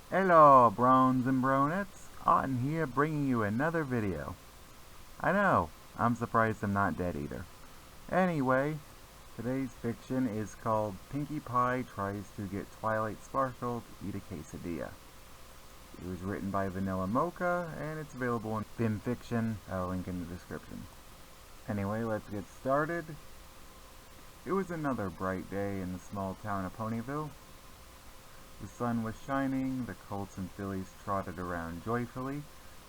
Hello, browns and bronettes. Otten here bringing you another video. I know, I'm surprised I'm not dead either. Anyway, today's fiction is called Pinkie Pie Tries to Get Twilight Sparkle to Eat a Quesadilla. It was written by Vanilla Mocha, and it's available in BIM Fiction. I'll link in the description. Anyway, let's get started. It was another bright day in the small town of Ponyville. The sun was shining, the colts and fillies trotted around joyfully.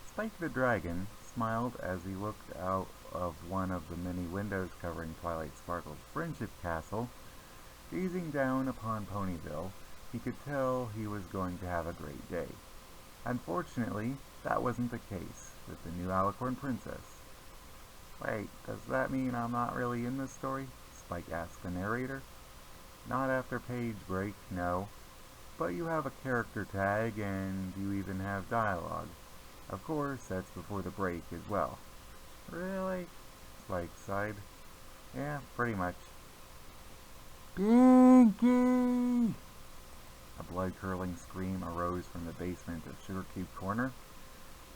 Spike the Dragon smiled as he looked out of one of the many windows covering Twilight Sparkle's friendship castle. Gazing down upon Ponyville, he could tell he was going to have a great day. Unfortunately, that wasn't the case with the new Alicorn Princess. Wait, does that mean I'm not really in this story? Spike asked the narrator. Not after page break, no. But you have a character tag, and you even have dialogue. Of course, that's before the break as well. Really? Spike sighed. Yeah, pretty much. Pinkie! A blood-curdling scream arose from the basement of Sugar Cube Corner,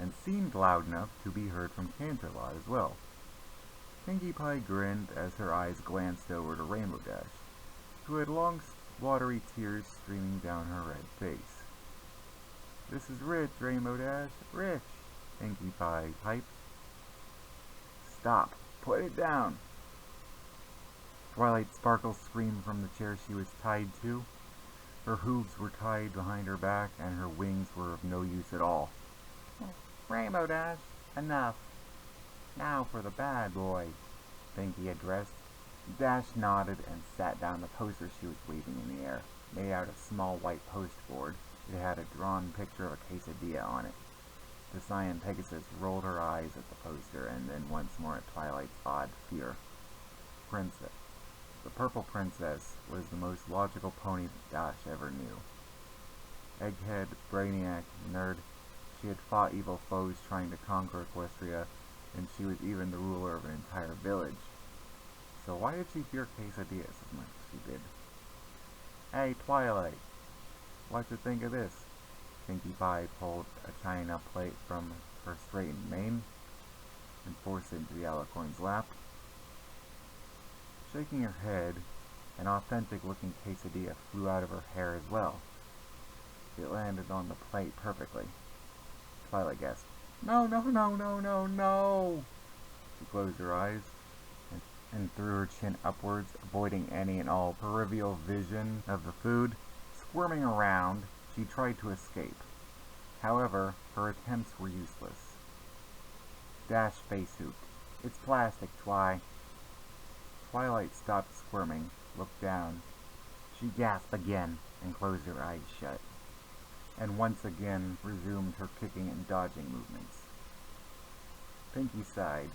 and seemed loud enough to be heard from Canterlot as well. Pinkie Pie grinned as her eyes glanced over to Rainbow Dash, who had long watery tears streaming down her red face. This is rich, Rainbow Dash. Rich! Pinkie Pie piped. Stop! Put it down! Twilight Sparkle screamed from the chair she was tied to. Her hooves were tied behind her back, and her wings were of no use at all. Rainbow Dash, enough. Now for the bad boy, Pinkie addressed. Dash nodded and sat down the poster she was waving in the air, made out of small white postboard. It had a drawn picture of a quesadilla on it. The Cyan Pegasus rolled her eyes at the poster, and then once more at Twilight's odd fear. Princess. The Purple Princess was the most logical pony Dash ever knew. Egghead, brainiac, nerd, she had fought evil foes trying to conquer Equestria, and she was even the ruler of an entire village. So why did she fear quesadillas as much as she did? Hey, Twilight, what you think of this? Pinkie Pie pulled a china plate from her straightened mane and forced it into the Alicorn's lap. Shaking her head, an authentic-looking quesadilla flew out of her hair as well. It landed on the plate perfectly. Twilight gasped, "No, no, no, no, no, no!" She closed her eyes and threw her chin upwards, avoiding any and all peripheral vision of the food. Squirming around, she tried to escape. However, her attempts were useless. Dash face-hooped. "It's plastic, Twi." Twilight stopped squirming, looked down. She gasped again and closed her eyes shut, and once again resumed her kicking and dodging movements. Pinkie sighed.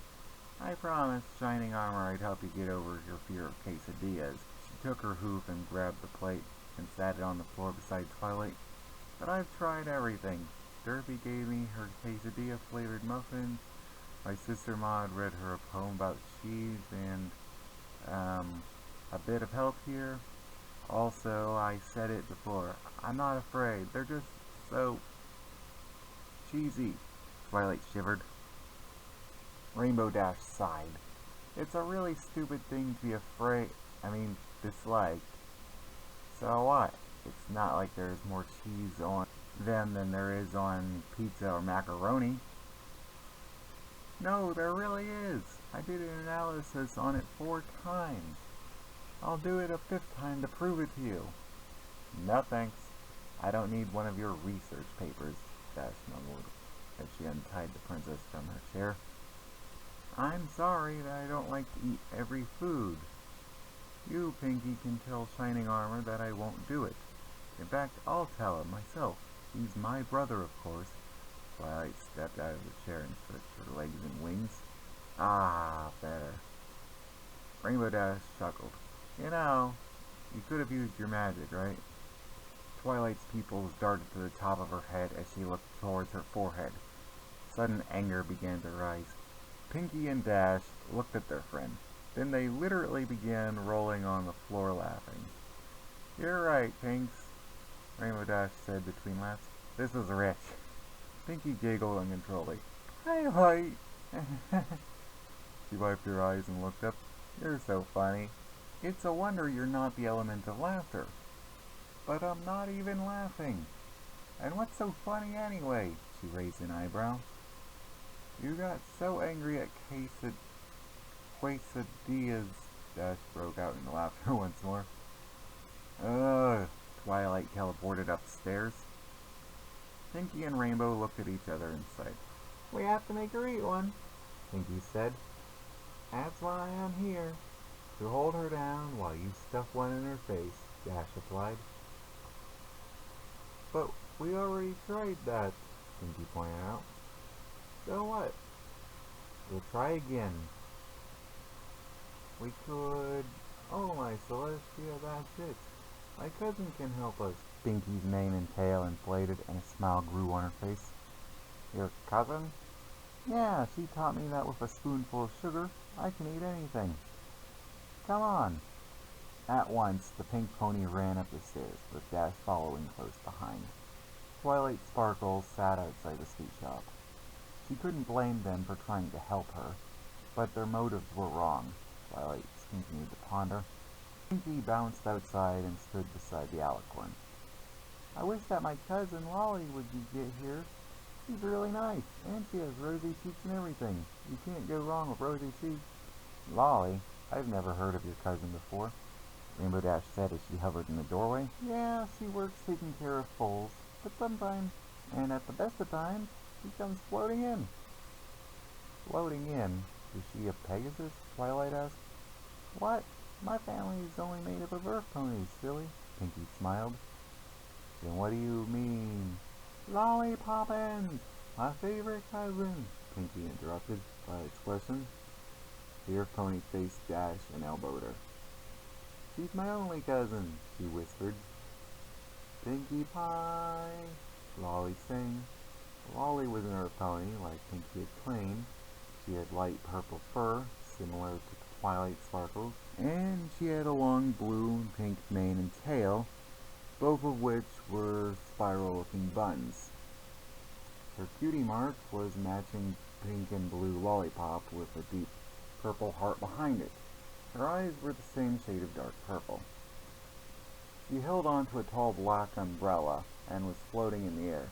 "I promised Shining Armor I'd help you get over your fear of quesadillas." She took her hoof and grabbed the plate and sat it on the floor beside Twilight. "But I've tried everything. Derpy gave me her quesadilla-flavored muffins. My sister Maud read her a poem about cheese, and, a bit of help here. Also, I said it before, I'm not afraid. They're just so cheesy." Twilight shivered. Rainbow Dash sighed. "It's a really stupid thing to be disliked. So what? It's not like there's more cheese on them than there is on pizza or macaroni." "No, there really is. I did an analysis on it 4 times. I'll do it a 5th time to prove it to you." "No thanks. I don't need one of your research papers," Dash mumbled as she untied the princess from her chair. "I'm sorry that I don't like to eat every food. You, Pinkie, can tell Shining Armor that I won't do it. In fact, I'll tell him myself. He's my brother, of course." Twilight stepped out of the chair and stretched her legs and wings. "Ah, better." Rainbow Dash chuckled. "You know, you could have used your magic, right?" Twilight's pupils darted to the top of her head as she looked towards her forehead. Sudden anger began to rise. Pinkie and Dash looked at their friend. Then they literally began rolling on the floor laughing. "You're right, Pinks," Rainbow Dash said between laughs. This is rich. Pinkie giggled uncontrollably. Twilight! She wiped her eyes and looked up. You're so funny. It's a wonder you're not the element of laughter. But I'm not even laughing. And what's so funny anyway? She raised an eyebrow. You got so angry at Quesadillas. Dash broke out into laughter once more. Ugh. Twilight teleported upstairs. Pinkie and Rainbow looked at each other and sighed. We have to make her eat one, Pinkie said. That's why I'm here, to hold her down while you stuff one in her face, Dash replied. But we already tried that, Pinkie pointed out. So what? We'll try again. We could... Oh, my Celestia, that's it. My cousin can help us. Pinkie's mane and tail inflated and a smile grew on her face. Your cousin? Yeah, she taught me that with a spoonful of sugar, I can eat anything. Come on. At once, the pink pony ran up the stairs, with Dash following close behind. Twilight Sparkle sat outside the sweet shop. She couldn't blame them for trying to help her, but their motives were wrong. Twilight continued to ponder. Pinkie bounced outside and stood beside the alicorn. I wish that my cousin Lolly would get here. She's really nice, and she has rosy cheeks and everything. You can't go wrong with rosy cheeks. Lolly? I've never heard of your cousin before, Rainbow Dash said as she hovered in the doorway. Yeah, she works taking care of foals, but sometimes, and at the best of times, she comes floating in. Floating in? Is she a Pegasus? Twilight asked. What? My family is only made up of earth ponies, silly. Pinkie smiled. Then what do you mean? Lolly Poppins! My favorite cousin! Pinkie interrupted Twilight's question. The earth pony faced Dash and elbowed her. She's my only cousin, she whispered. Pinkie Pie! Lolly sang. Lolly was an earth pony, like Pinkie had claimed. She had light purple fur, similar to Twilight Sparkle's, and she had a long blue and pink mane and tail, both of which were spiral-looking buns. Her cutie mark was matching pink and blue lollipop with a deep purple heart behind it. Her eyes were the same shade of dark purple. She held onto a tall black umbrella and was floating in the air.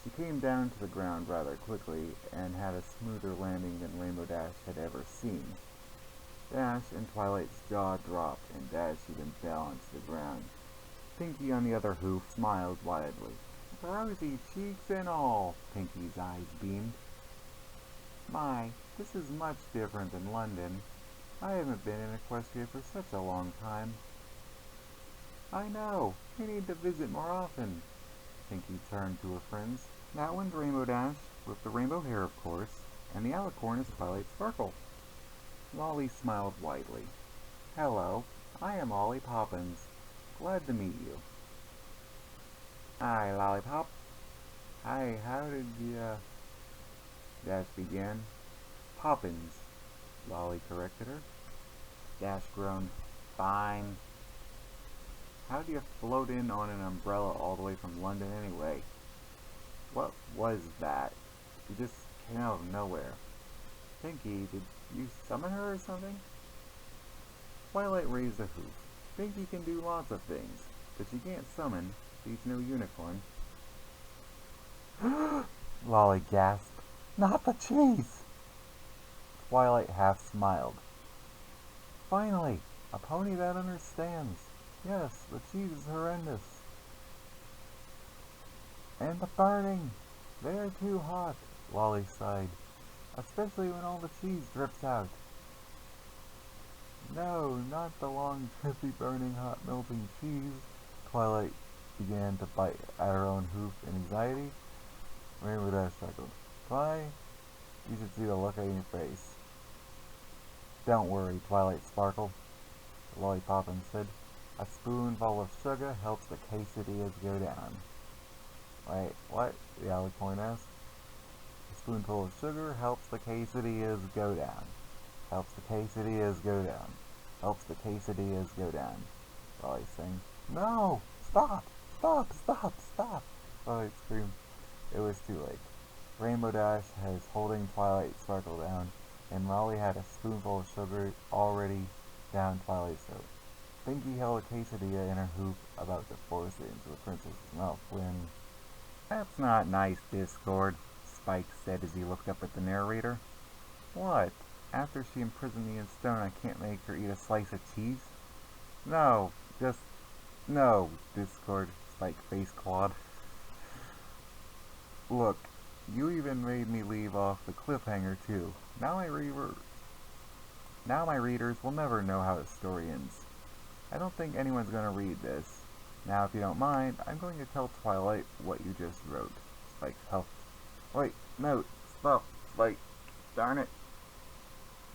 She came down to the ground rather quickly and had a smoother landing than Rainbow Dash had ever seen. Dash and Twilight's jaw dropped, and Dash even fell onto the ground. Pinkie, on the other hoof, smiled widely. Rosy cheeks and all, Pinkie's eyes beamed. My, this is much different than London. I haven't been in Equestria for such a long time. I know. We need to visit more often. Pinkie turned to her friends. That one's Rainbow Dash, with the rainbow hair, of course, and the alicorn is Twilight Sparkle. Lolly smiled widely. Hello, I am Lolly Poppins. Glad to meet you. Hi, Lollipop. Hi, how did you, Dash began. Poppins, Lolly corrected her. Dash groaned. Fine. How do you float in on an umbrella all the way from London anyway? What was that? She just came out of nowhere. Pinkie, did you summon her or something? Twilight raised a hoof. Pinkie can do lots of things, but she can't summon. She's no unicorn. Lolly gasped. Not the cheese! Twilight half smiled. Finally, a pony that understands. Yes, the cheese is horrendous. And the burning! They're too hot, Lolly sighed. Especially when all the cheese drips out. No, not the long, drippy, burning, hot, melting cheese. Twilight began to bite at her own hoof in anxiety. Rainbow Dash chuckled. Why? You should see the look on your face. Don't worry, Twilight Sparkle, Lolly Poppins said. A spoonful of sugar helps the quesadillas go down. Wait, what? The alicorn asked. A spoonful of sugar helps the quesadillas go down. Helps the quesadillas go down. Helps the quesadillas go down. Lolly sang. No! Stop! Stop! Stop! Stop! Twilight screamed. It was too late. Rainbow Dash has holding Twilight Sparkle down, and Molly had a spoonful of sugar already down Twilight's throat. Pinkie held a quesadilla in her hoop, about to force it into the princess's mouth when... That's not nice, Discord, Spike said as he looked up at the narrator. What? After she imprisoned me in stone, I can't make her eat a slice of cheese? No, just... no, Discord, Spike face clawed. Look, you even made me leave off the cliffhanger, too. Now my readers will never know how the story ends. I don't think anyone's going to read this. Now, if you don't mind, I'm going to tell Twilight what you just wrote. Spike huffed. Wait, no, stop, Spike. Darn it.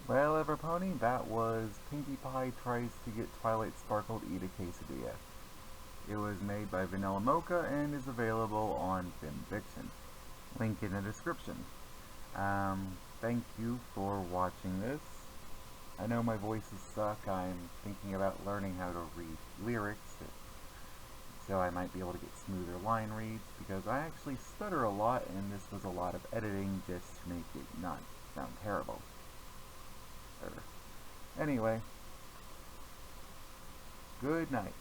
Well, Everpony, that was Pinkie Pie Tries to Get Twilight Sparkle to Eat a Quesadilla. It was made by Vanilla Mocha and is available on FimFiction. Link in the description. Thank you for watching this. I know my voices suck. I'm thinking about learning how to read lyrics, so I might be able to get smoother line reads, because I actually stutter a lot, and this was a lot of editing just to make it not sound terrible. Anyway, good night.